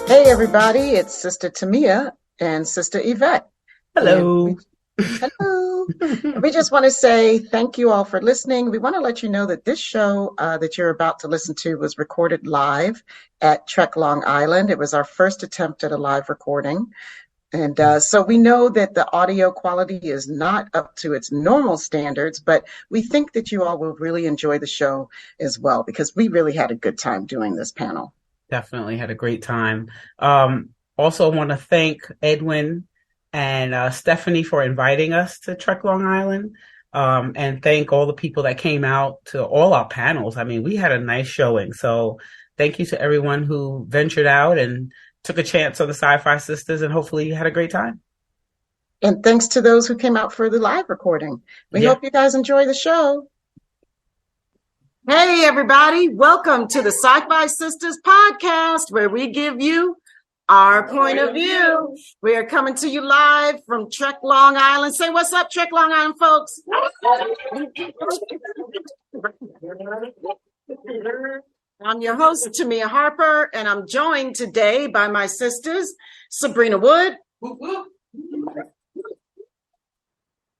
Hey everybody, it's Sister Tamia and Sister Yvette. Hello. Hello. We just want to say thank you all for listening. We want to let you know that this show that you're about to listen to was recorded live at Trek Long Island. It was our first attempt at a live recording. And so we know that the audio quality is not up to its normal standards, but we think that you all will really enjoy the show as well, because we really had a good time doing this panel. Definitely had a great time. Also want to thank Edwin and Stephanie for inviting us to Trek Long Island, and thank all the people that came out to all our panels. I mean, we had a nice showing. So thank you to everyone who ventured out and took a chance on the SyFy Sistas, and hopefully you had a great time. And thanks to those who came out for the live recording. We hope you guys enjoy the show. Hey, everybody. Welcome to the SyFy Sistas Podcast, where we give you our point of view. We are coming to you live from Trek Long Island. Say what's up, Trek Long Island, folks. I'm your host, Tamia Harper, and I'm joined today by my sisters, Sabrina Wood,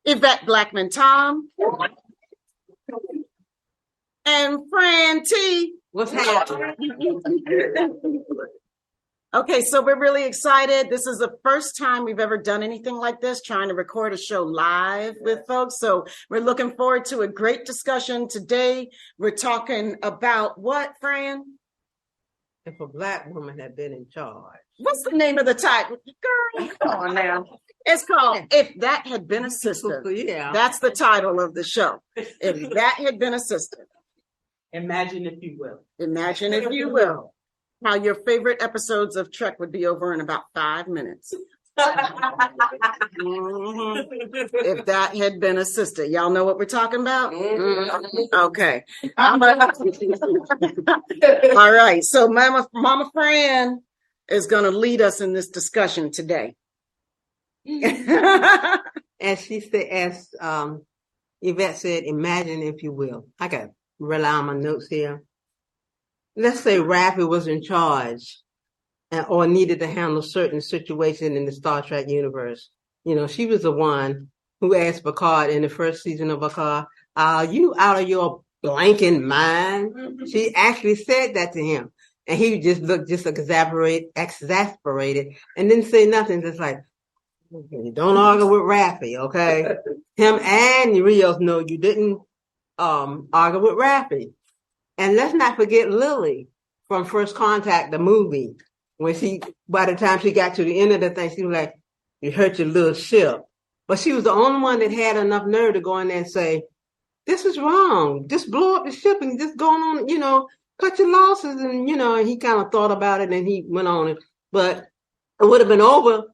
Yvette Blackman-Tom, and Fran T. What's happening? Okay, so we're really excited. This is the first time we've ever done anything like this, trying to record a show live with folks. So we're looking forward to a great discussion today. We're talking about what, Fran? If a Black woman had been in charge. What's the name of the title? Girl, come on now. It's called If That Had Been a Sister. Yeah. That's the title of the show. If That Had Been a Sister. Imagine if you will. Imagine if you will. How your favorite episodes of Trek would be over in about 5 minutes. If that had been a sister. Y'all know what we're talking about? Okay. All right. So Mama Fran is going to lead us in this discussion today. As she said, as Yvette said, imagine if you will. I got to rely on my notes here. Let's say Raffi was in charge or needed to handle certain situation in the Star Trek universe. You know, she was the one who asked Picard in the first season of Picard, "Are you out of your blanking mind?" Mm-hmm. She actually said that to him. And he just looked just exasperated and didn't say nothing. Just like, don't argue with Raffi, okay? Him and Rios know you didn't argue with Raffi. And let's not forget Lily from First Contact, the movie, when by the time she got to the end of the thing, she was like, "You hurt your little ship." But she was the only one that had enough nerve to go in there and say, "This is wrong. Just blow up the ship and just go on, cut your losses." And, and he kind of thought about it and he went on it. But it would have been over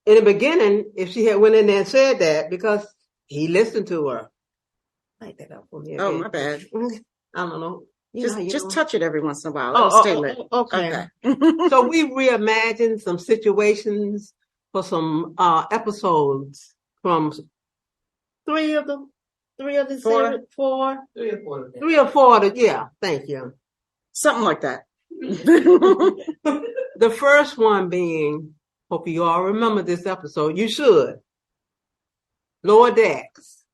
in the beginning if she had went in there and said that, because he listened to her. Light that up for me. Oh, my bad. I don't know. Just touch it every once in a while. Stay lit. Okay. So we reimagined some situations for some episodes from three of the series, four. Yeah, thank you. Something like that. The first one being, hope you all remember this episode. You should. Lower Decks,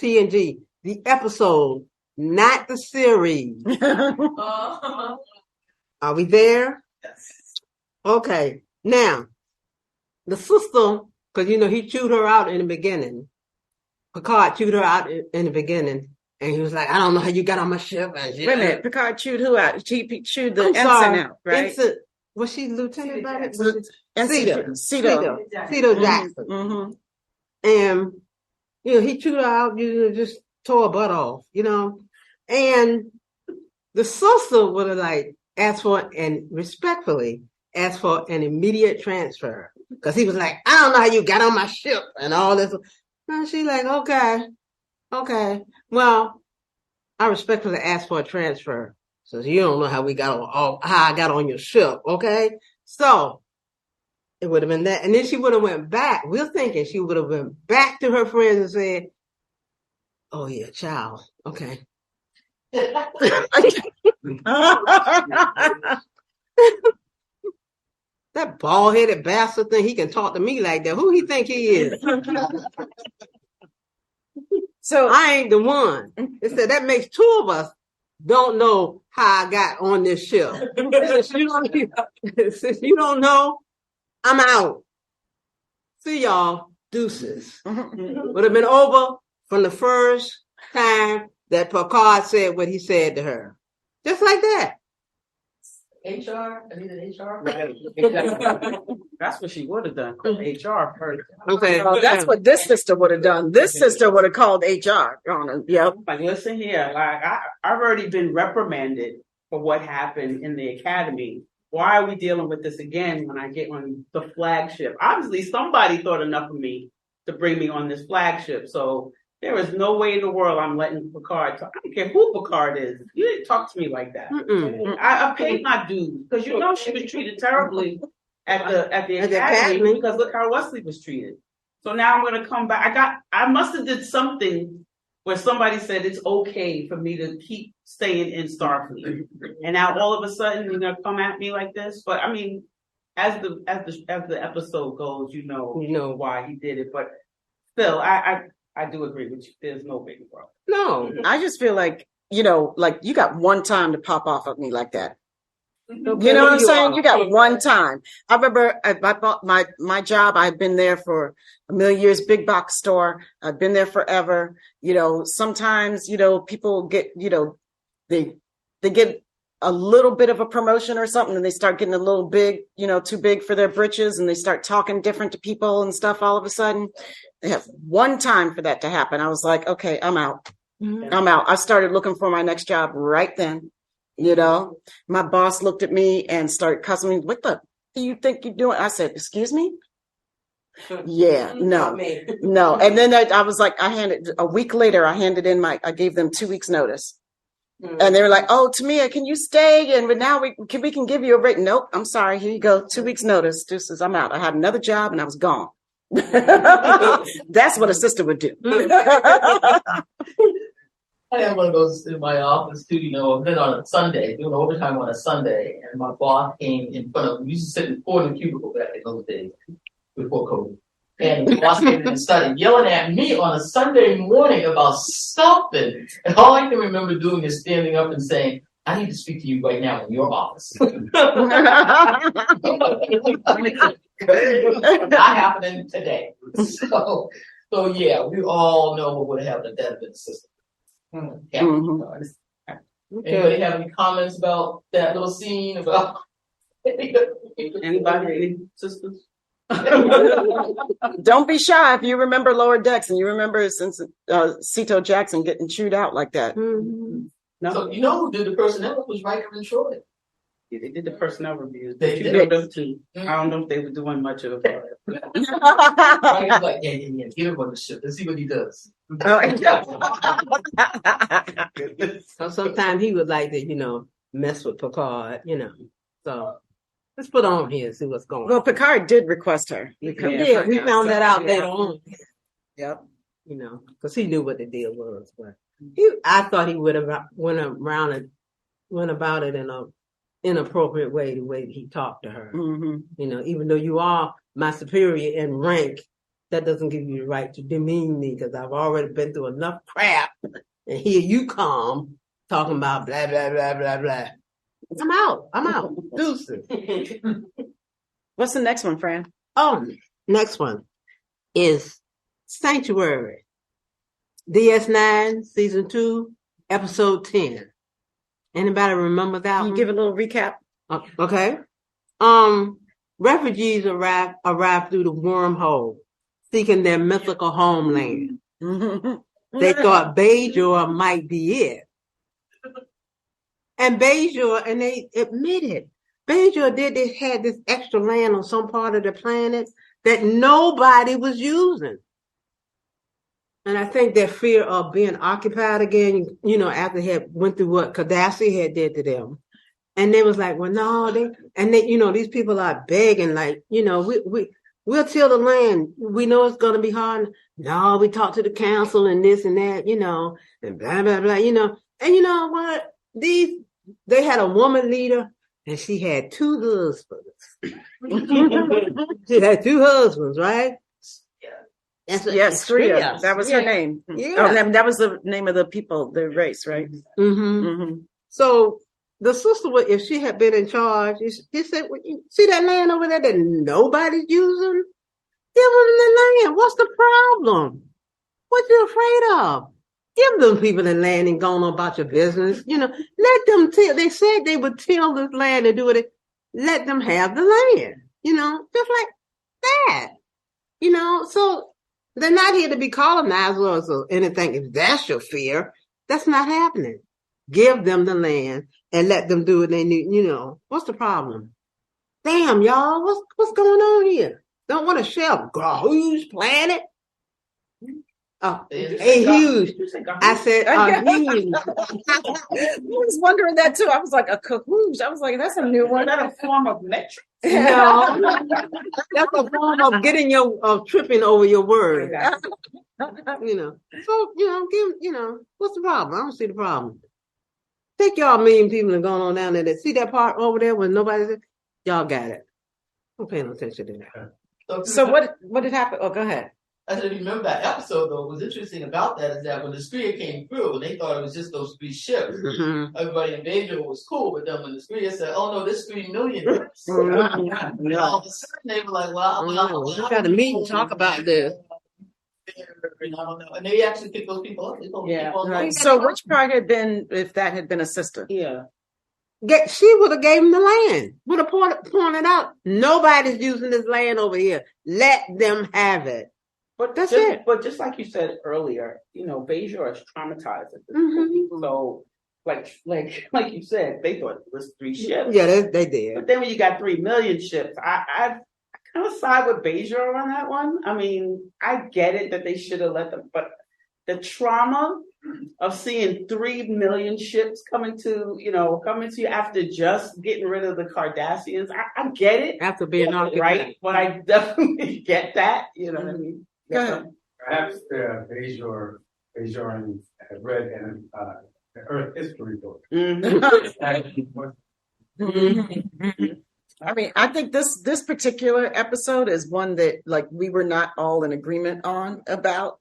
TNG, the episode, not the series. Are we there? Yes. Okay. Now, the sister, because, he chewed her out in the beginning. Picard chewed her out in the beginning. And he was like, "I don't know how you got on my ship." Wait a minute. Picard chewed who out? He chewed the ensign out, right? Was she Lieutenant? Cito Jackson. Mm-hmm. And, he chewed her out, just tore her butt off, And the sister would have asked for, and respectfully asked for an immediate transfer because he was like, I don't know how you got on my ship and all this. And she's like, okay. Well, I respectfully asked for a transfer. So you don't know how I got on your ship, okay? So it would have been that. And then she would have went back. We're thinking she would have went back to her friends and said, oh yeah, child. Okay. That bald-headed bastard thing, he can talk to me like that. Who he think he is? So I ain't the one. It said that makes two of us don't know how I got on this ship. Since you don't know, I'm out. See y'all. Deuces. Would have been over from the first time that Picard said what he said to her. Just like that. HR? I needed HR? That's what she would have done. HR first. Okay. Well, that's what this sister would have done. This sister would have called HR on her. Yep. Like, listen here. Like, I've already been reprimanded for what happened in the academy. Why are we dealing with this again when I get on the flagship? Obviously, somebody thought enough of me to bring me on this flagship. So there is no way in the world I'm letting Picard talk. I don't care who Picard is. You didn't talk to me like that. I paid my dues because you know she was treated terribly at the academy because look how Wesley was treated. So now I'm going to come back. I must have did something where somebody said it's okay for me to keep staying in Starfleet, and now all of a sudden you're going to come at me like this. But I mean, as the episode goes, you know why he did it. But still, I do agree with you. There's no big problem. No, I just feel like, like you got one time to pop off at me like that. You know what I'm saying? You got one time. I remember I bought my job. I've been there for a million years, big box store. I've been there forever. Sometimes, people get, they get a little bit of a promotion or something and they start getting a little big, too big for their britches, and they start talking different to people and stuff all of a sudden. They have one time for that to happen. I was like, okay, I'm out. I'm out. I started looking for my next job right then. My boss looked at me and started cussing me. What the do you think you're doing? I said, excuse me? Yeah, no. And then I was like, a week later, I gave them 2 weeks notice. And they were like, oh, Tamia, can you stay? And now we can give you a break. Nope, I'm sorry. Here you go. 2 weeks notice. Deuces, I'm out. I had another job and I was gone. That's what a sister would do. I had one of those in my office too, then on a Sunday, doing overtime on a Sunday, and my boss came in front of me. We used to sit in 4 in the cubicle back in those days before COVID. And the boss came in and started yelling at me on a Sunday morning about something. And all I can remember doing is standing up and saying, I need to speak to you right now in your office. Not happening today. So yeah, we all know what would have happened if that had been the system. Anybody have any comments about that little scene? About anybody, any sisters? Don't be shy if you remember Lower Decks and you remember since Cito Jackson getting chewed out like that. No. So who did the personnel was Riker and Troy. Yeah, they did the personnel reviews. They did those two. I don't know if they were doing much of it. Riker's like, yeah, get him on the ship. Let's see what he does. So sometimes he would like to, mess with Picard, So let's put on here and see what's going on. Well, Picard did request her. We found that out later on. Yep. Because he knew what the deal was. But I thought he would have went about it in a inappropriate way, the way he talked to her. Even though you are my superior in rank, that doesn't give you the right to demean me because I've already been through enough crap. And here you come talking about blah, blah, blah, blah, blah. I'm out. Deuces. What's the next one, Fran? Oh, next one is Sanctuary. DS9, Season 2, Episode 10. Anybody remember that one? Can you give a little recap? Okay. Refugees arrived through the wormhole, seeking their mythical homeland. They thought Bajor might be it. And they admitted Bajor had this extra land on some part of the planet that nobody was using. And I think that fear of being occupied again, after they had went through what Gaddafi had did to them. And they was like, well, no, these people are begging, like, we'll till the land. We know it's going to be hard. No, we talked to the council and this and that, and blah, blah, blah, And you know what? They had a woman leader and she had 2 husbands. She had 2 husbands, right? Yes, Sriya. That was her name. Yeah. Oh, that was the name of the people, the race, right? Mm-hmm. Mm-hmm. So the sister, if she had been in charge, she said, well, you see that land over there that nobody's using? Give them the land. What's the problem? What you afraid of? Give them people the land and go on about your business. Let them till. They said they would till this land and do it. Let them have the land. Just like that. So they're not here to be colonizers or anything. If that's your fear, that's not happening. Give them the land and let them do what they need. What's the problem? Damn, y'all, what's going on here? Don't want to share a huge planet? Oh, huge. I said huge. I was wondering that too. I was like, a cahoosh. I was like, that's a new one. Is that a form of metric? No, that's a form of tripping over your word. So, give, what's the problem? I don't see the problem. Take y'all million people and going on down there that see that part over there when nobody's, y'all got it. I'm paying attention to that. So what did happen? Oh, go ahead. I said, remember that episode though, what was interesting about that is that when the Sriya came through, they thought it was just those 3 ships. Mm-hmm. Everybody in Bajor was cool, but then when the Sriya said, oh no, there's 3 million. Mm-hmm. And all of a sudden they were like, well, we got to meet and talk about this. And they actually picked those people up. Right. So which part had been, if that had been a sister? Yeah. She would have gave him the land. Would have pointed out, nobody's using this land over here. Let them have it. But that's it. But just like you said earlier, Bajor is traumatized at this Mm-hmm. point. So, like you said, they thought it was 3 ships. Yeah, they did. But then when you got 3 million ships, I kind of side with Bajor on that one. I mean, I get it that they should have let them, but the trauma of seeing 3 million ships coming to you after just getting rid of the Cardassians, I get it. After being right, but I definitely get that. You know what I mean? Go ahead. Perhaps Bajor had read in the Earth history book. I mean, I think this particular episode is one that like we were not all in agreement on about,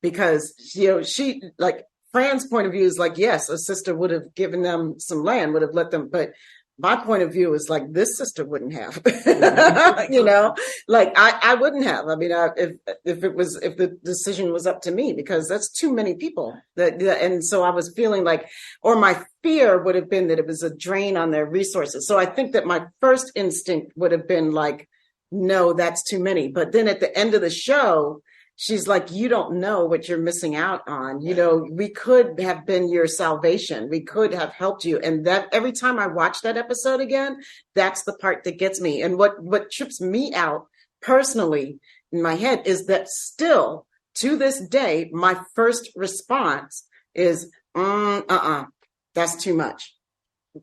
because she like Fran's point of view is like, yes, a sister would have given them some land, would have let them, but my point of view is like this sister wouldn't have, like I wouldn't have. I mean, if the decision was up to me, because that's too many people and so I was feeling like, or my fear would have been that it was a drain on their resources. So I think that my first instinct would have been like, no, that's too many. But then at the end of the show, she's like, you don't know what you're missing out on. We could have been your salvation. We could have helped you. And that every time I watch that episode again, that's the part that gets me. And what trips me out personally in my head is that still to this day, my first response is, that's too much.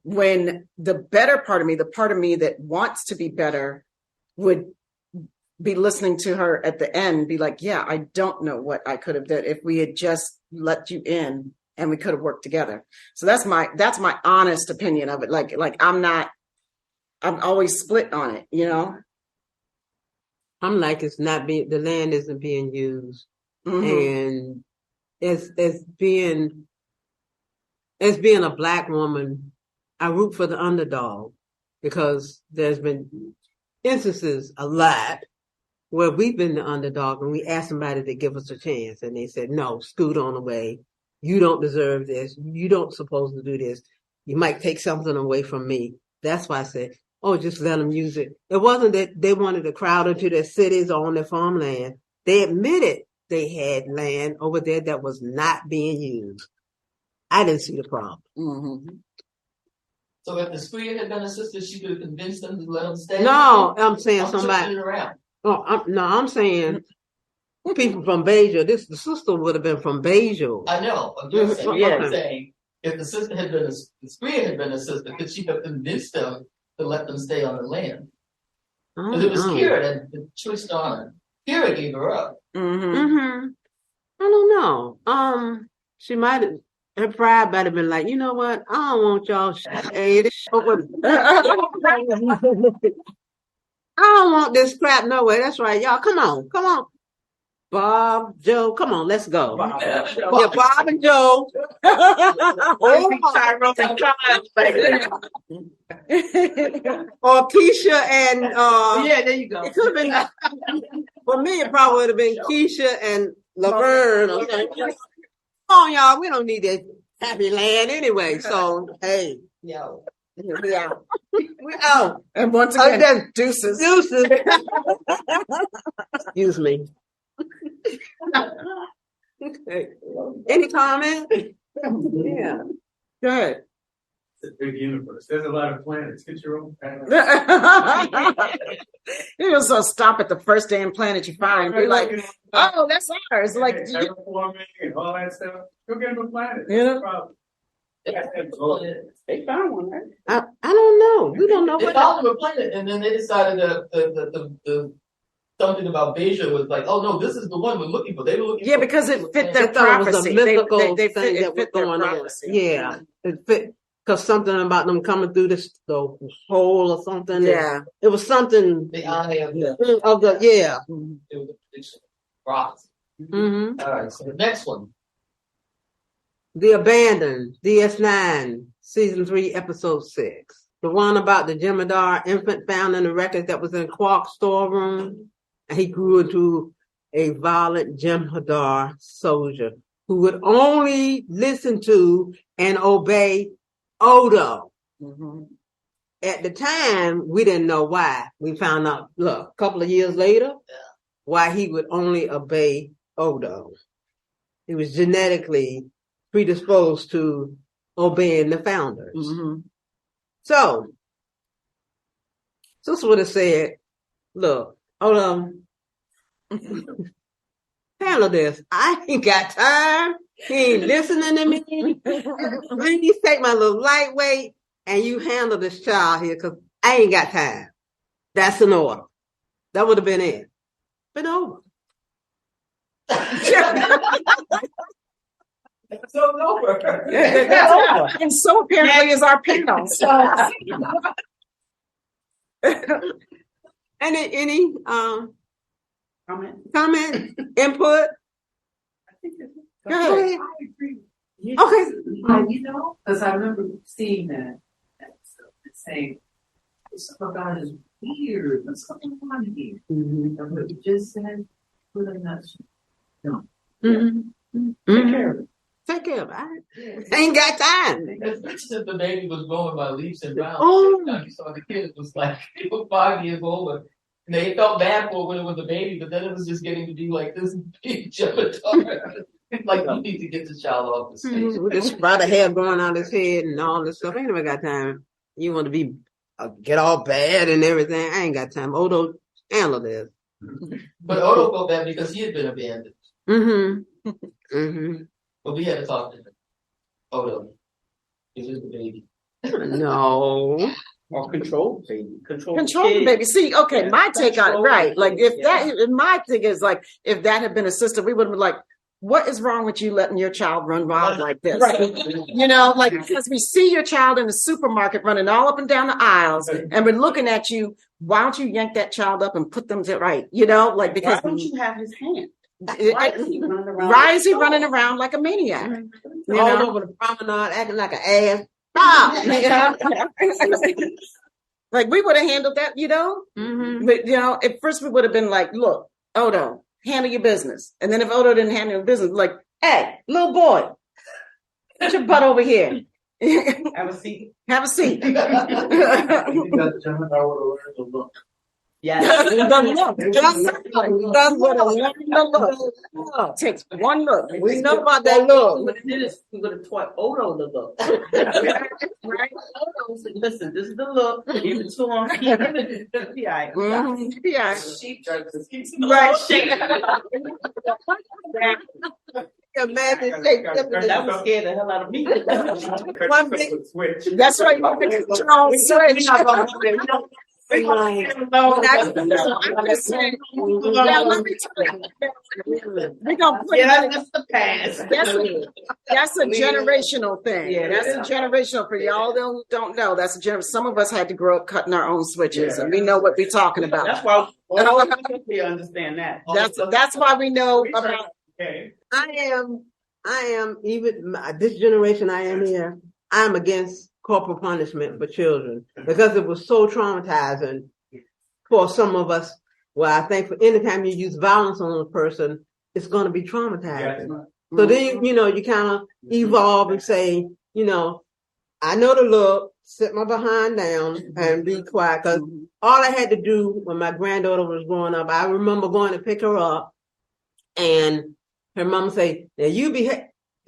When the better part of me, the part of me that wants to be better, would be listening to her at the end, be like, yeah, I don't know what I could have done if we had just let you in and we could have worked together. So that's my honest opinion of it. Like I'm always split on it, I'm like, it's not being, the land isn't being used. Mm-hmm. And as being a Black woman, I root for the underdog, because there's been instances a lot where we've been the underdog and we asked somebody to give us a chance and they said, no, scoot on away. You don't deserve this. You don't supposed to do this. You might take something away from me. That's why I said, oh, just let them use it. It wasn't that they wanted to crowd into their cities or on their farmland. They admitted they had land over there that was not being used. I didn't see the problem. Mm-hmm. So if the Screen had been a sister, she could have convinced them to let them stay? No, I'm saying I'm somebody. switching it around. Oh, I'm saying people from Beijing. The sister would have been from Beijing. I know. I'm just saying. Yeah. I'm saying if the sister had been the Screen had been a sister, could she have convinced them to let them stay on the land? Because it was Kira that twist on her. Kira gave her up. I don't know. She might have. Her pride might have been like, you know what? I don't want y'all. Hey, this show was- I don't want this crap no way. That's right, y'all. Come on. Bob, Joe, come on, let's go. Bob and Joe. Or Keisha and Yeah, there you go. it could have been for me. It probably would have been Keisha and Laverne. Okay. Come on, y'all. We don't need that happy land anyway. So hey, Yo. we out. We out. And once again, deuces. Excuse me. Okay. Any comment? Yeah. Go ahead. It's a big universe. There's a lot of planets. Get your own planet. You also stop at the first damn planet you find. Be like, oh, that's ours. Like, terraforming and all that stuff. Go get them a planet. You know? No problem. They found one, right? I don't know. We don't know They what. found them a planet, and then they decided that the something about Beja was like, oh no, this is the one we're looking for. They were looking yeah, for because it fit They their thought it was a prophecy. mythical They thing fit, that it was fit their going on. prophecy. Yeah, it fit because something about them coming through the hole or something. Yeah. It was something the eye of the of the yeah. it was a prediction. Rocks. Mm-hmm. All right, so the next one. The Abandoned, DS9, Season 3, Episode 6. The one about the Jemadar infant found in the records that was in Quark's storeroom. And he grew into a violent Jemadar soldier who would only listen to and obey Odo. Mm-hmm. At the time, we didn't know why. We found out, look, a couple of years later, why he would only obey Odo. He was genetically predisposed to obeying the founders. Mm-hmm. So, Sister would have said, look, hold on. Handle this. I ain't got time. He ain't listening to me. Please take my little lightweight and you handle this child here because I ain't got time. That's an order. That would have been it. Been over. So over. That's over. And so apparently is our panel. So. Any comment, input? Go ahead. I agree. Okay. You know, because I remember seeing that and saying, something about is weird. What's going on here? Mm-hmm. And what you just said, really not. No. Mm-hmm. Take care of it. Take care of it. I ain't got time. Especially if the baby was growing by leaps and bounds. Oh. Every time you saw the kid, it was like they were 5 years old. And they felt bad for when it was a baby, but then it was just getting to be like this big Jemadar. Like, you need to get the child off the stage. With this spot of hair growing out his head and all this stuff. I ain't never got time. You want to be get all bad and everything. I ain't got time. Odo, handle this. But Odo felt bad because he had been abandoned. Mm-hmm. Mm-hmm. But we had to talk to him. Odo. This is the baby. No. Or control baby. Control the baby. See, okay, Yeah. my take on it, right. Like if Yeah. that, my thing is like, if that had been a sister, we would have been like, what is wrong with you letting your child run wild like this? Right. You know, like, because we see your child in the supermarket running all up and down the aisles and we're looking at you. Why don't you yank that child up and put them to right? You know, like, because Why don't you have his hand? why is he running around like a maniac? You All know? over the promenade acting like an ass. Stop. Like we would have handled that, you know? Mm-hmm. But, you know, at first we would have been like, look, Odo, handle your business. And then if Odo didn't handle his business, like, hey, little boy, get your butt over here. Have a seat. Have a seat. I think that Jemadar would have learned to look. Yes. That's what I learned to look. Takes one look. We know about that look. What it is, we would have taught Odo the look. Right? Odo said, listen, this is the look. Give it to him. He give it to the PI. Yeah. She just keeps the Right. little shaking. Imagine That would scare the hell out of me. one big Switch. That's right. You can control switch. I'm just saying. Yeah, let me tell you. We're gonna put that. That's the past. That's a generational thing. Yeah, That's a generational. For y'all don't know, that's a gener. Some of us had to grow up cutting our own switches, and we know what we're talking about. That's why we understand that. That's why we know about. Okay. I am even this generation I am here. I'm against corporal punishment for children because it was so traumatizing for some of us. Well, I think for any time you use violence on a person, it's going to be traumatizing. Yeah. So then you kind of evolve and say, I know the look. Sit my behind down and be quiet. Because all I had to do when my granddaughter was growing up, I remember going to pick her up, and her mom say, "Now you be."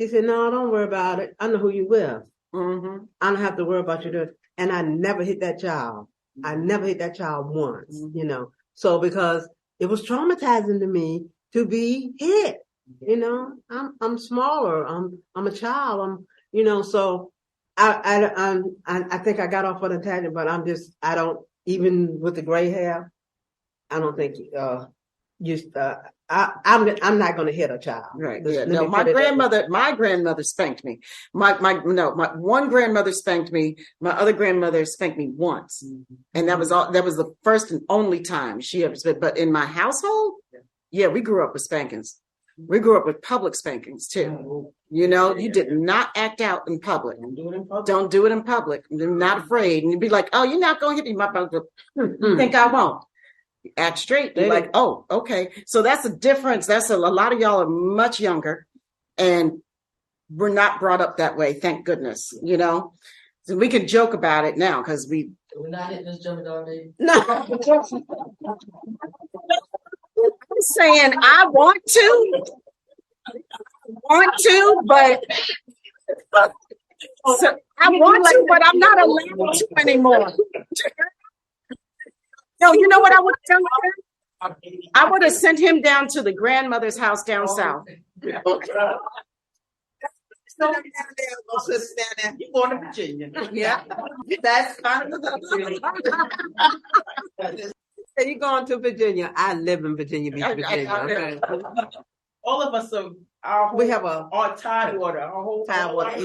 She said, "No, don't worry about it. I know who you with. Mm-hmm. I don't have to worry about you doing." And I never hit that child. I never hit that child once. So because it was traumatizing to me to be hit. I'm smaller. I'm a child. So I think I got off on a tangent, but I don't, even with the gray hair, I don't think I'm not going to hit a child. Right. Let Yeah. me No, put my it grandmother spanked me. My one grandmother spanked me. My other grandmother spanked me once, and that was all. That was the first and only time she ever spanked. But in my household, yeah, we grew up with spankings. We grew up with public spankings too. You did not act out in public. Don't do it in public. You're not afraid, and you'd be like, "Oh, you're not going to hit me." My brother, you think I won't? Act straight. You're like, oh, okay. So that's a difference. That's a lot of y'all are much younger, and we're not brought up that way. Thank goodness. So we can joke about it now because we're not hitting this jumping dog, baby. No. I'm saying I want to, but but I'm not allowed to anymore. No, you know what I would have done with him? I would have sent him down to the grandmother's house down south. You going to Virginia? Yeah, That's kind of Say you going to Virginia? I live in Virginia Beach, Virginia. Okay. All of us are. We have our Tidewater. Our whole Tidewater.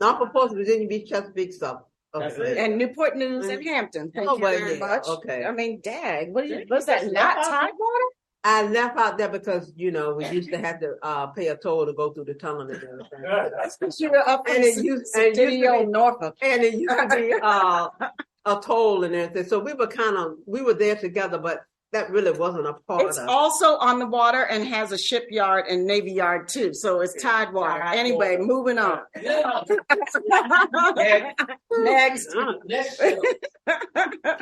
Not proposed to Virginia Beach, Chesapeake stuff. Okay. And Newport News and Hampton. Thank you very much. Okay. I mean, Dag, was that not Tidewater? I left out there because, we used to have to pay a toll to go through the tunnel and everything. That's because you were up in Norfolk. And it used to be a toll and everything. So we were there together, but that really wasn't a part of it. It's also on the water and has a shipyard and Navy Yard too. So it's Tidewater. Anyway, moving on. Next.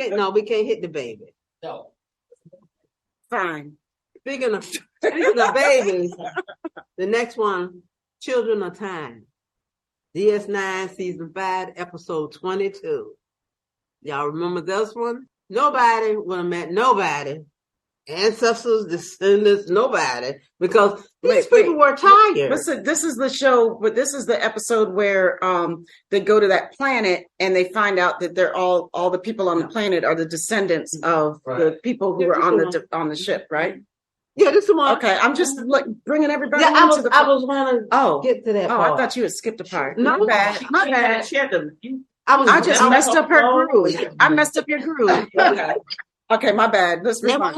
No, we can't hit the baby. No. Fine. Speaking of babies, the next one, Children of Time. DS9 season 5, episode 22. Y'all remember this one? Nobody would have met nobody, ancestors, descendants, nobody, because these people were tired. Listen, this is the show, but this is the episode where they go to that planet and they find out that they're all the people on the planet are the descendants of the people who were on the ship, right? Yeah, this one. Okay, I'm just bringing everybody into I was going to get to that part. I thought you had skipped a part. No, my bad. She had to. I just messed up her groove. I messed up your groove. Okay, my bad. Let's move on.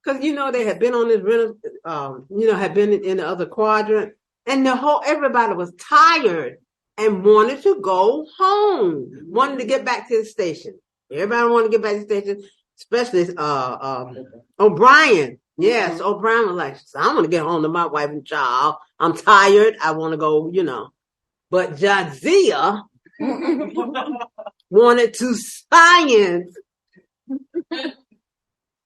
Because they had been on this, had been in the other quadrant, and everybody was tired and wanted to go home, wanted to get back to the station. Everybody wanted to get back to the station, especially O'Brien. Yes, O'Brien was like, I want to get home to my wife and child. I'm tired. I want to go, But Jadzia wanted to science.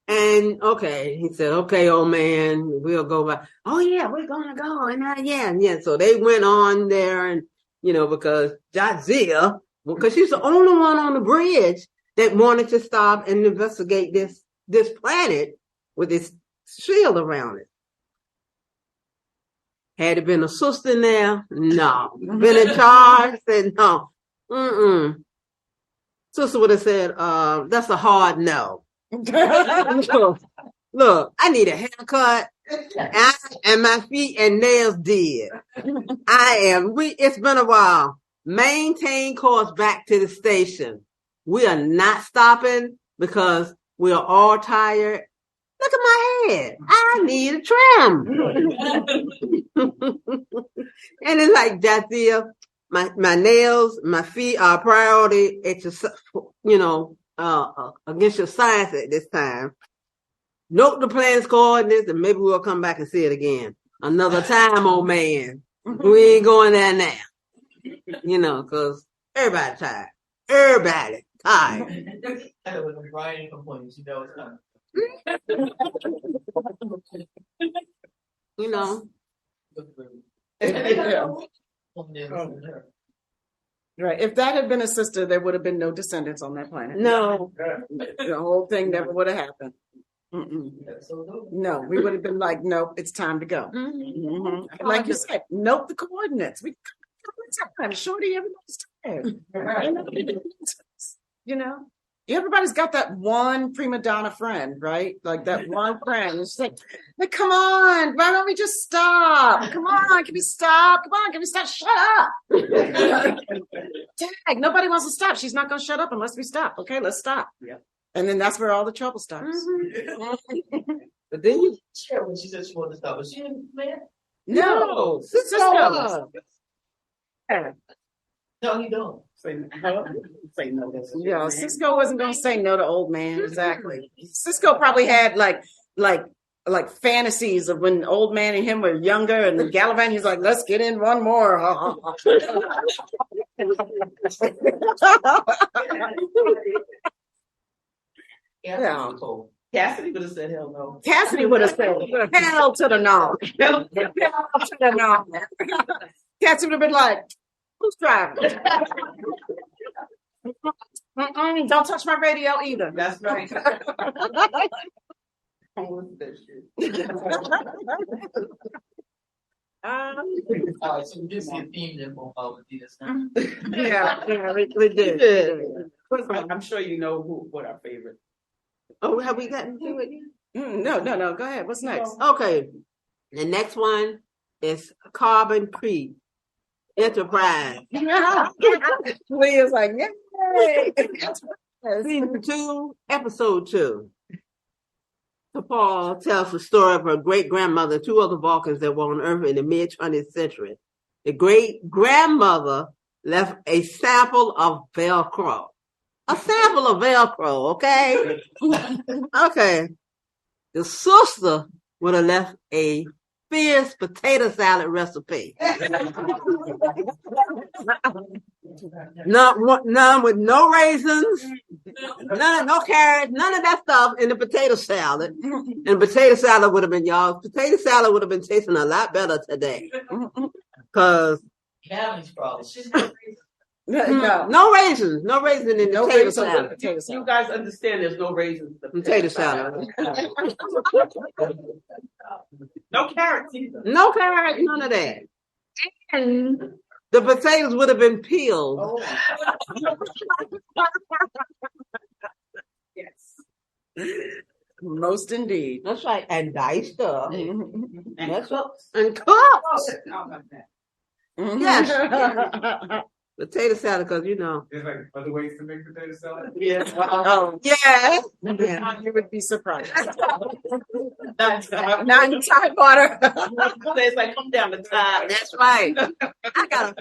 And okay, he said, okay, old man, we'll go by. Oh yeah, we're gonna go. And yeah. So they went on there and, because Jadzia, because she's the only one on the bridge that wanted to stop and investigate this planet with this shield around it. Had it been a sister in there? No. Been in charge? Said no. Sister would have said, that's a hard no. Look, I need a haircut and my feet and nails did. It's been a while. Maintain course back to the station. We are not stopping because we are all tired. Look at my head. I need a trim. And it's like, Jathia, my nails, my feet are a priority. It's just, against your science at this time. Note the plan's coordinates and maybe we'll come back and see it again. Another time, old man. We ain't going there now. Because everybody tired. Everybody tired. I know when Brian complains, it's not. Right. If that had been a sister, there would have been no descendants on that planet. No. The whole thing never would have happened. No, we would have been like, nope, it's time to go. Like you said, note the coordinates. We come time. Shorty, everybody's tired. Everybody's got that one prima donna friend, right? Like that one friend. It's like, come on, why don't we just stop? Come on, can we stop? Come on, can we stop? Shut up. Tag, nobody wants to stop. She's not going to shut up unless we stop. Okay, let's stop. Yeah. And then that's where all the trouble starts. But then you share when she said she wanted to stop. Was she in man? No. Cisco. No, he don't. Say no. Yeah, Cisco wasn't going to say no to old man. Exactly. Cisco probably had like fantasies of when old man and him were younger, and the Gallivant, he's like, let's get in one more. Yeah. Cassidy would have said hell no. Cassidy would have said hell to the no. Hell to the no. Cassidy would have been like, who's driving? Don't touch my radio either. That's right. All right, so we just see a theme there with this now. Yeah, we did. I'm sure you know what our favorite. Oh, have we gotten to it yet? No. Go ahead. What's next? Okay. The next one is Carbon Creek Enterprise. Leah's like, yay! Season 2, episode 2. Paul tells the story of her great-grandmother and 2 other Vulcans that were on Earth in the mid-20th century. The great-grandmother left a sample of Velcro. A sample of Velcro, okay? Okay. The sister would have left a fierce potato salad recipe. None with no raisins, no carrots, none of that stuff in the potato salad. And potato salad would have been, potato salad would have been tasting a lot better today. Because Cavity's problem. No raisins in the potato salad. You guys understand there's no raisins in the potato salad. No carrots either. No carrots, none of that. And the potatoes would have been peeled. Oh. Yes. Most indeed. That's right. And diced up. And That's cooked. And cooked. Mm-hmm. Yes. Potato salad, because There's like other ways to make potato salad. Yes. yeah. You would be surprised. Not Not in Thai water. It's like come down the tide. That's right. I got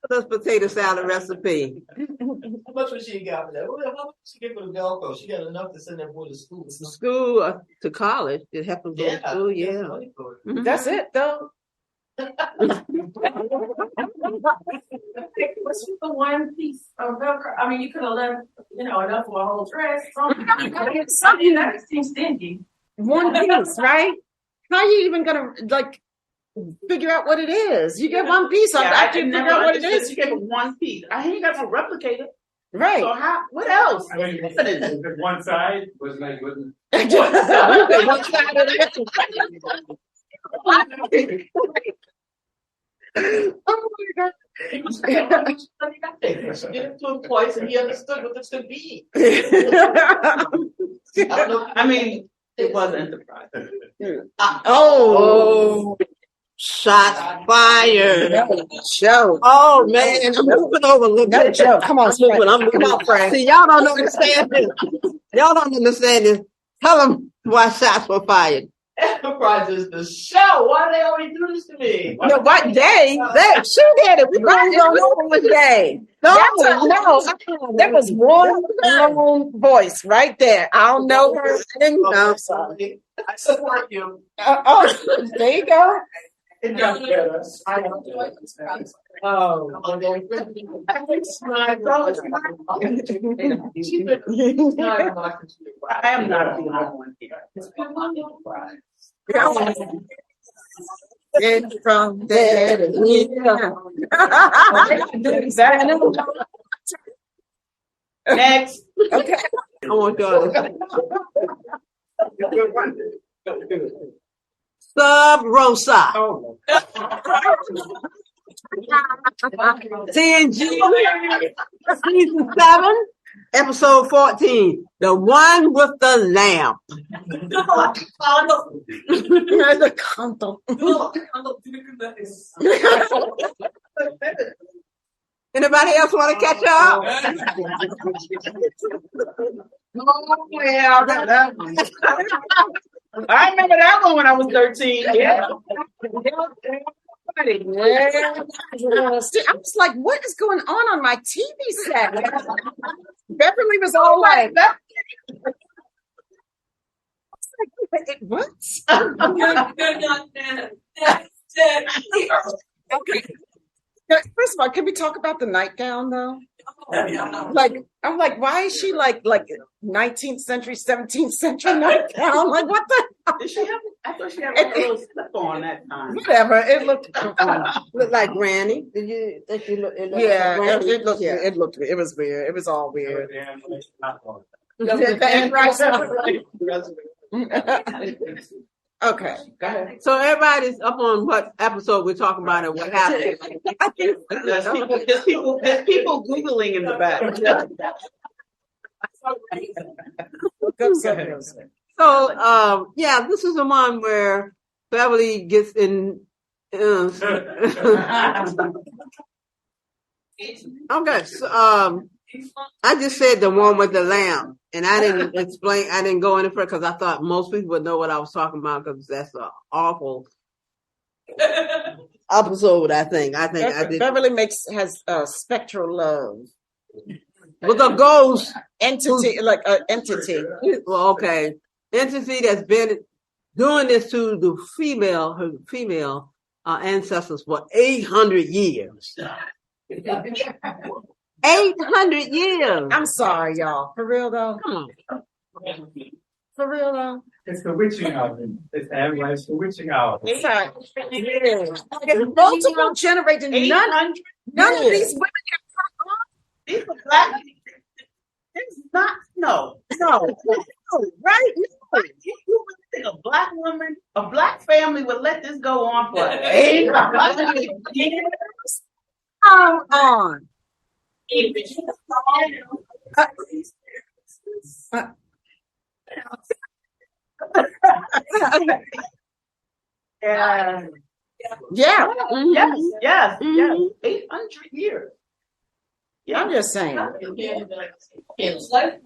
this potato salad recipe. How much was she got for that? How much she get for the Velcro? She got enough to send that boy to school. School to college. It happened to go to school, yeah. That's it, though. What's the one piece of Velcro? I mean, you could have left, enough for a whole dress. Something that seems stingy. One piece, right? How are you even gonna figure out what it is? You get one piece. I didn't figure out what it is. You get one piece. I ain't got to replicate it. Right. So what else? One side was like, wasn't One side of it. Oh my God. He was get it to him twice and he understood what this could be. I mean, it was Enterprise. Oh. Shots fired. Joe. Oh man, I'm moving over a little No, bit. Joe, come on, I'm moving. Come on, Frank. See, y'all don't understand this. Y'all don't understand this. Tell them why shots were fired. Enterprise is the show. Why do they always do this to me? No, what day? She did it. We don't know what day. No. There was one lone voice right there. I don't know her. I'm sorry. I support you. There you go. It got better. I don't do it. Oh. I am not the only one here. And from there to here. Next. Okay. I want y'all to Sub Rosa. Oh. TNG season 7, episode 14. The one with the lamp. The condom. Anybody else want to catch up? Oh, yeah, that one. I remember that one when I was 13. Yeah. See, I was like, what is going on my TV set? Beverly was all like, that. What? Okay. First of all, can we talk about the nightgown though? I'm like, why is she like 19th century, 17th century nightgown? Like, what the? Did she have? I thought she had a little slip on that time. Whatever. It looked like Granny. Did you think you look? Yeah, like it looked. Yeah. It looked. It was weird. It was all weird. Okay, go ahead. So everybody's up on what episode we're talking about and what happened. There's people Googling in the back. So, this is the one where Beverly gets in. Okay, so, I just said the one with the lamp, and I didn't explain. I didn't go any further because I thought most people would know what I was talking about because that's an awful episode. I think I did. Beverly has spectral love with a ghost entity, like an entity. Well, okay, entity that's been doing this to her female ancestors for 800 years. 800 years. I'm sorry, y'all. For real though. Come on. For real though. It's the witching hour. It's everybody's the witching hour. It's multiple generations. None of these women have come on. These are black. It's not right? No. You would think a black woman, a black family would let this go on for 800 years. Come on. Yeah. Yeah. Yes. 800 years. Yeah. I'm just saying. It's like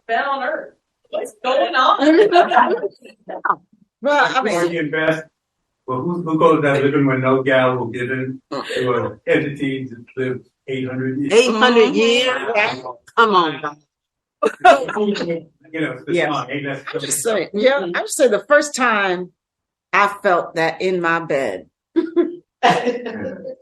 been on Earth. What's going on? Well, I Or mean, you invest. Well, who calls that living when no gal will give in to an entity that lived 800 years? 800 years? Come on. You know, it's the song. Hey, I'm just saying. Yeah, I would say the first time I felt that in my bed,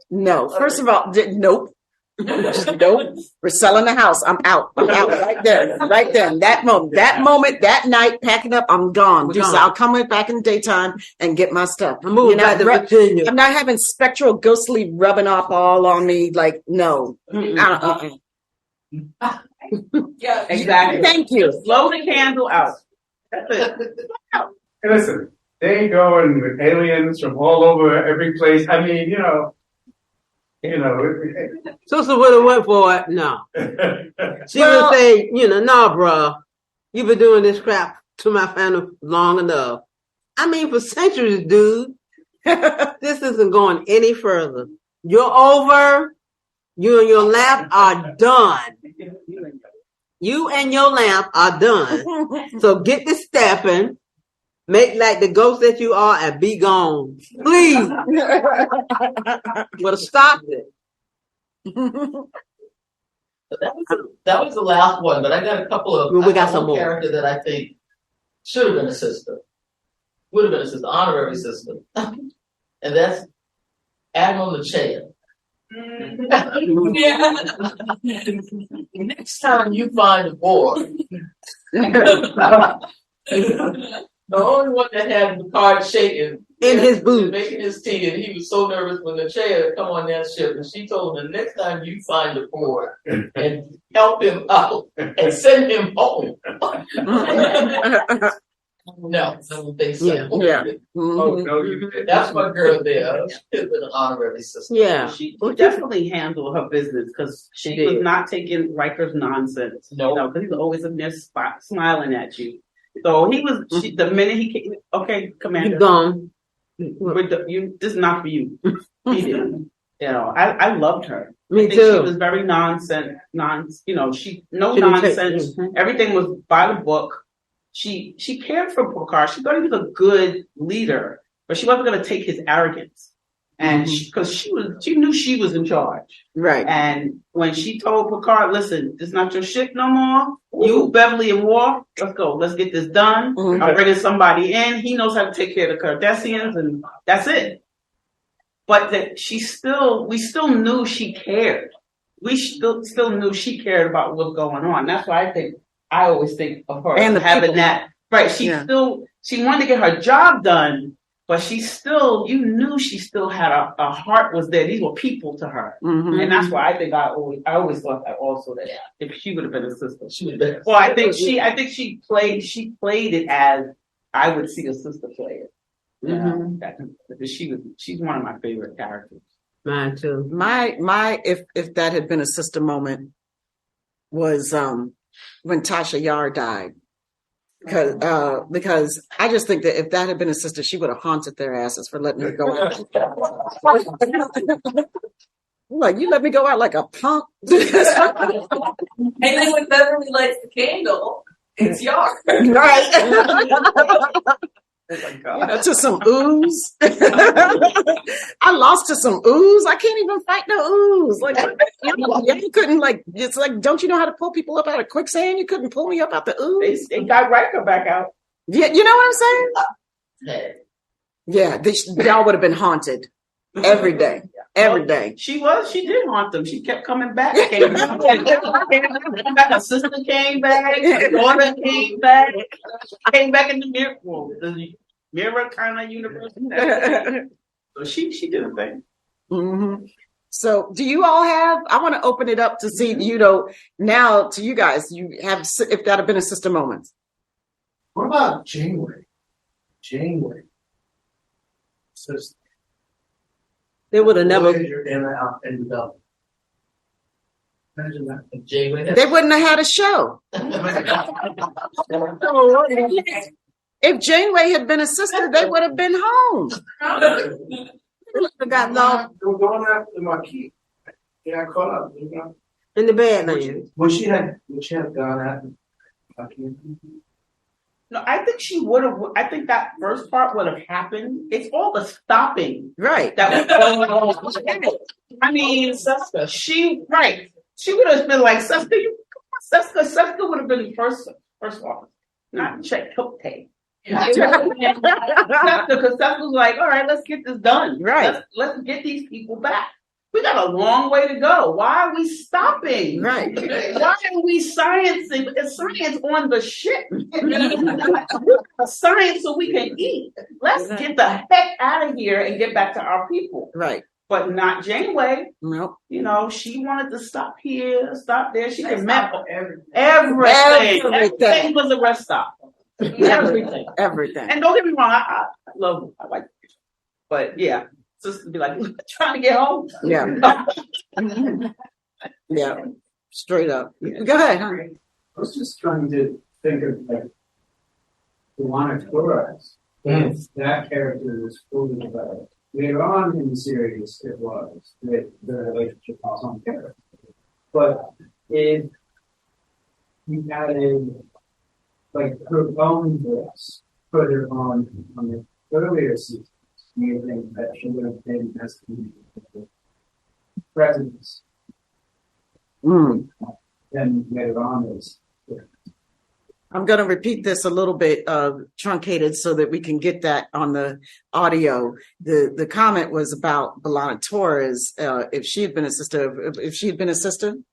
No. First of all, nope. Nope. We're selling the house. I'm out. I'm out right there. Right then. That moment, that night, packing up, I'm gone. I'll come back in the daytime and get my stuff. I'm moving back to Virginia. I'm not having spectral ghostly rubbing off all on me. Like, no. Yeah, Exactly. Thank you. Blow the candle out. That's it. Hey, listen, they going with aliens from all over every place. I mean, you know. Sister would have went for it. No. She would say, no, bro. You've been doing this crap to my family long enough. I mean, for centuries, dude. This isn't going any further. You're over. You and your lamp are done. You and your lamp are done. So get to stepping. Make like the ghost that you are and be gone. Please. But stop it. That was the last one, but I got a couple of. We got some more. Character that I think should have been a sister. Would have been a sister, honorary sister. And that's Admiral Lachea. Next time you find a boy. The only one that had the card shaking in his boots, making his tea, and he was so nervous when the chair come on that ship, and she told him the next time you find a boy and help him out and send him home. No, I don't think so. Yeah. Oh, no, That's my girl there. She could have been an honorary sister. Yeah. She definitely handled her business because she was not taking Riker's nonsense. No. Because he's always in there smiling at you. So he was, the minute he came, okay, Commander. He's gone. This is not for you. He didn't. I loved her. Me too. She was very nonsense. Nonsense. Everything was by the book. She cared for Picard. She thought he was a good leader, but she wasn't going to take his arrogance. And because she knew she was in charge. Right. And when she told Picard, listen, this is not your shit no more. You, Beverly, and Worf, let's go. Let's get this done. I'm bringing somebody in. He knows how to take care of the Cardassians, and that's it. But we still knew she cared. We still knew she cared about what's going on. That's why I always think of her and having that. Right. She wanted to get her job done. But you knew she still had a heart was there. These were people to her. And that's why I think I always thought that also that if she would have been a sister, she would have been. Well, I think she played it as I would see a sister play it. She's one of my favorite characters. Mine too. My if that had been a sister moment was when Tasha Yar died. Because I just think that if that had been a sister, she would have haunted their asses for letting her go out. Like, you let me go out like a punk. And then when Beverly lights the candle, it's yours. Right. To some ooze. I lost to some ooze. I can't even fight no ooze. Like, you couldn't, it's like, don't you know how to pull people up out of quicksand? You couldn't pull me up out the ooze. They got Riker back out. Yeah, you know what I'm saying? Yeah, y'all would have been haunted every day. Every day. She did haunt them. She kept coming back. Her sister came back. Her daughter came back. Came back in the mirror. Well, the mirror kind of universe. So she did a thing. So do you all I want to open it up to see, now to you guys, you have, if that had been a sister moment. What about Janeway? Sister. They would have never. Imagine that. They wouldn't have had a show. If Janeway had been a sister, they would have been home. Got lost. They were going after the Marquis. Yeah, I caught up. In the Badlands. Would she have gone after the Marquis? No, I think she would have. I think that first part would have happened. It's all the stopping, right? That was going on. I mean, Sista. She would have been like Sista. Sista would have been the first officer, not Check Cook Tape. Because Seth was like, all right, let's get this done. Right. Let's get these people back. We got a long way to go. Why are we stopping? Right. Why are we sciencing? Because science on the ship. Science so we can eat. Let's get the heck out of here and get back to our people. Right. But not Janeway. Nope. You know, she wanted to stop here, stop there. She could map everything. Everything was a rest stop. Everything. And don't get me wrong, I like it. But yeah, just to be like, trying to get home. Yeah. Yeah. Straight up. Go ahead, huh? I was just trying to think of like Dena Torres. That character was fully developed. Later on in the series, it was the relationship was on character. But if you added like her own voice, put her on the earlier seasons, you think that she would have been as the presence. Then later on is. I'm going to repeat this a little bit truncated so that we can get that on the audio. The comment was about Dena Torres, if she had been a sister,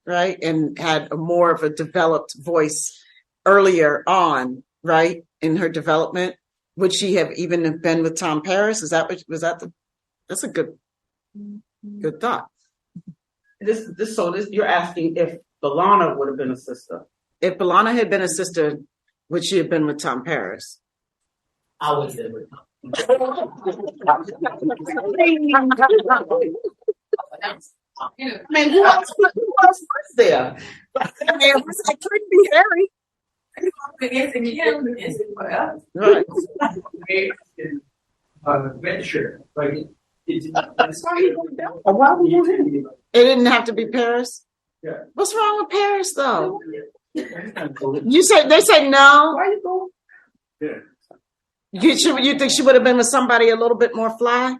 right, and had a more of a developed voice earlier on, right, in her development, would she have even been with Tom Paris? That's a good thought. You're asking if B'Elanna would have been a sister. If B'Elanna had been a sister, would she have been with Tom Paris? I would say with I mean, who else was there? It could be Harry. Right. Venture. Like, It didn't have to be Paris. Yeah. What's wrong with Paris, though? You say they say no. Why you go? Yeah. You think she would have been with somebody a little bit more fly?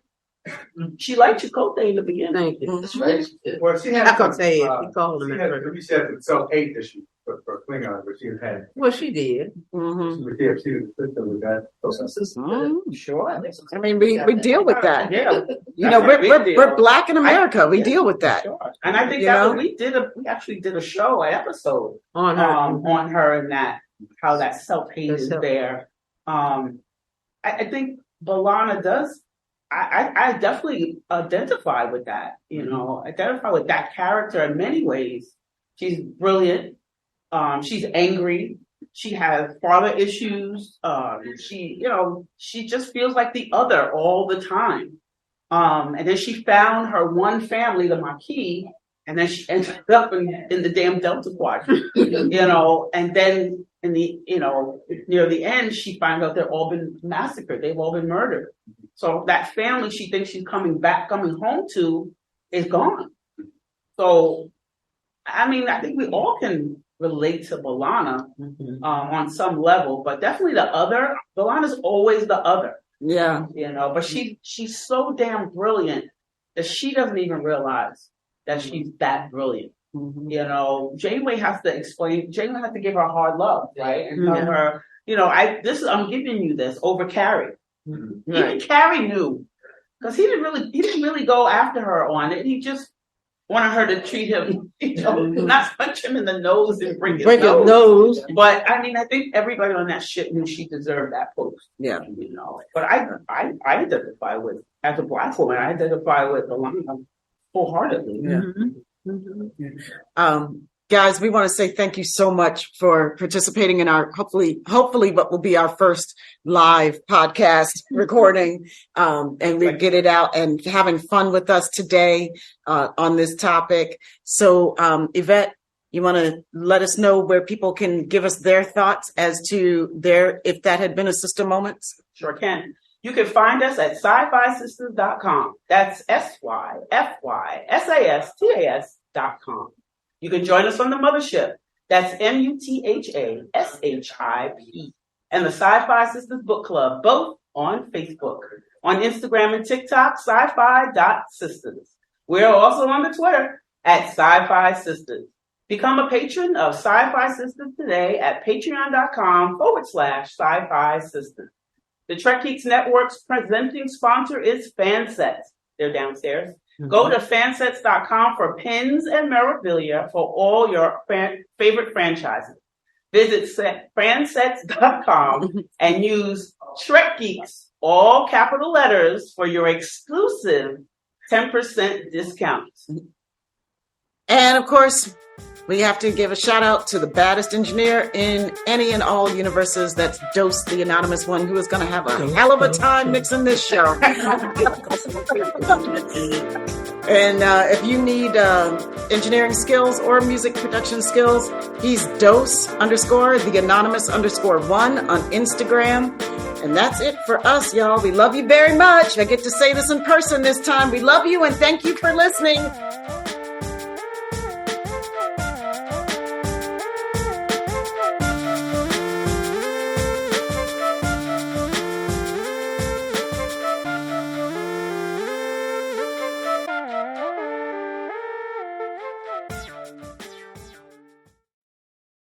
She liked Chakotay in the beginning. That's right. Well, she had. I can't say it. He called him She at had, first. you said self-hate that she for Klingon, but she had. Well, she did. Mm-hmm. She was with that. Sure. I mean, we deal with that. Yeah. You know, we're black in America. We deal with that. Sure. And I think we actually did an episode On her. and that how that self-hate is there. I think B'Elanna does. I definitely identify with that. You know, identify with that character in many ways. She's brilliant. She's angry. She has father issues. She just feels like the other all the time. And then she found her one family, the Maquis, and then she ended up in the damn Delta Quadrant. And then near the end, she finds out they've all been massacred. They've all been murdered. So that family she thinks she's coming home to is gone. So, I mean, I think we all can relate to B'Elanna on some level, but definitely the other. B'Elanna's always the other. Yeah. But she's so damn brilliant that she doesn't even realize that she's that brilliant. Mm-hmm. Janeway has to explain. Janeway has to give her hard love, right? And tell her, I'm giving you this over Carrie. Mm-hmm. Even Carrie knew, because he didn't really go after her on it. He just wanted her to treat him, not punch him in the nose and break his nose. But I mean, I think everybody on that ship knew she deserved that post. Yeah. But I identify with, as a Black woman, I identify with B'Elanna wholeheartedly. Yeah. Mm-hmm. Guys, we want to say thank you so much for participating in our hopefully what will be our first live podcast recording, and we get it out and having fun with us today on this topic. So, Yvette, you want to let us know where people can give us their thoughts as to if that had been a sister moment? Sure can. You can find us at SyFy That's SyFysistas.com. You can join us on the mothership. That's MUTHASHIP. And the SyFy Sistas Book Club, both on Facebook. On Instagram and TikTok, SyFy.Sistas. We're also on the Twitter at SyFy Sistas. Become a patron of SyFy Sistas today at patreon.com/SyFy Sistas. The Trek Geeks Network's presenting sponsor is Fansets. They're downstairs. Go to fansets.com for pins and memorabilia for all your favorite franchises. Visit fansets.com and use Trek Geeks, all capital letters, for your exclusive 10% discount. And of course, we have to give a shout out to the baddest engineer in any and all universes. That's Dose, the anonymous one, who is going to have a hell of a time mixing this show. And if you need engineering skills or music production skills, he's Dose _ the anonymous _1 on Instagram. And that's it for us, y'all. We love you very much. I get to say this in person this time. We love you and thank you for listening.